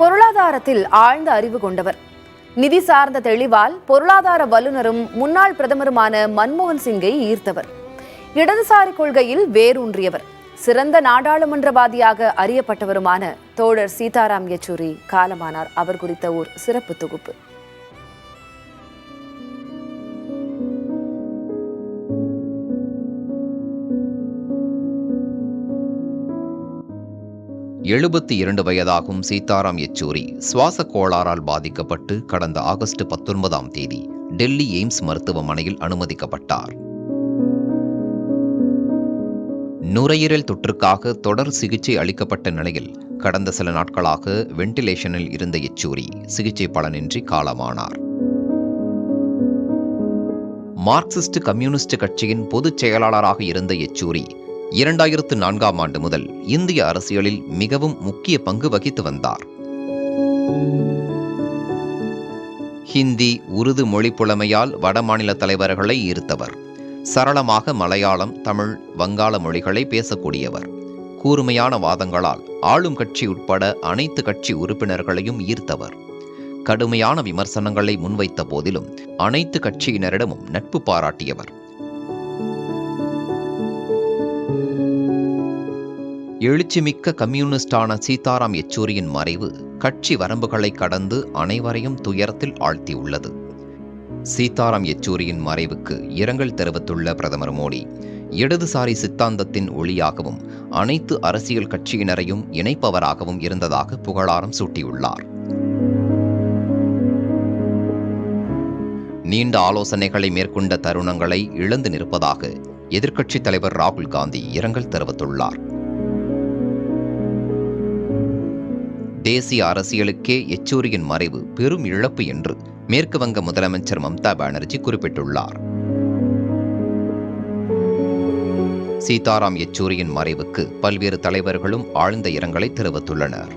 பொருளாதாரத்தில் ஆழ்ந்த அறிவு கொண்டவர். நிதி சார்ந்த தெளிவால் பொருளாதார வல்லுநரும் முன்னாள் பிரதமருமான மன்மோகன் சிங்கை ஈர்த்தவர். இடதுசாரி கொள்கையில் வேரூன்றியவர். சிறந்த நாடாளுமன்றவாதியாக அறியப்பட்டவருமான தோழர் சீதாராம் யெச்சூரி காலமானார். அவர் குறித்த ஓர் சிறப்பு தொகுப்பு. வயதாகும் சீதாராம் யெச்சூரி சுவாச கோளாறால் பாதிக்கப்பட்டு கடந்த ஆகஸ்ட் 19 டெல்லி எய்ம்ஸ் மருத்துவமனையில் அனுமதிக்கப்பட்டார். நுரையீரல் தொற்றுக்காக தொடர் சிகிச்சை அளிக்கப்பட்ட நிலையில் கடந்த சில நாட்களாக வெண்டிலேஷனில் இருந்த யெச்சூரி சிகிச்சை பலனின்றி காலமானார். மார்க்சிஸ்ட் கம்யூனிஸ்ட் கட்சியின் பொதுச் செயலாளராக இருந்த யெச்சூரி 2004 முதல் இந்திய அரசியலில் மிகவும் முக்கிய பங்கு வகித்து வந்தார். ஹிந்தி, உருது மொழி புலமையால் வடமாநில தலைவர்களை ஈர்த்தவர். சரளமாக மலையாளம், தமிழ், வங்காள மொழிகளை பேசக்கூடியவர். கூர்மையான வாதங்களால் ஆளும் கட்சி உட்பட அனைத்து கட்சி உறுப்பினர்களையும் ஈர்த்தவர். கடுமையான விமர்சனங்களை முன்வைத்த போதிலும் அனைத்து கட்சியினரிடமும் நட்பு பாராட்டியவர். எழுச்சிமிக்க கம்யூனிஸ்டான சீதாராம் யெச்சூரியின் மறைவு கட்சி வரம்புகளை கடந்து அனைவரையும் துயரத்தில் ஆழ்த்தியுள்ளது. சீதாராம் யெச்சூரியின் மறைவுக்கு இரங்கல் தெரிவித்துள்ள பிரதமர் மோடி, இடதுசாரி சித்தாந்தத்தின் ஒளியாகவும் அனைத்து அரசியல் கட்சியினரையும் இணைப்பவராகவும் இருந்ததாக புகழாரம் சூட்டியுள்ளார். நீண்ட ஆலோசனைகளை மேற்கொண்ட தருணங்களை இழந்து நிற்பதாக எதிர்க்கட்சித் தலைவர் ராகுல் காந்தி இரங்கல் தெரிவித்துள்ளார். தேசிய அரசியலுக்கே யெச்சூரியின் மறைவு பெரும் இழப்பு என்று மேற்கு வங்க முதலமைச்சர் மம்தா பானர்ஜி குறிப்பிட்டுள்ளார். சீதாராம் யெச்சூரியின் மறைவுக்கு பல்வேறு தலைவர்களும் ஆழ்ந்த இரங்கலை தெரிவித்துள்ளனர்.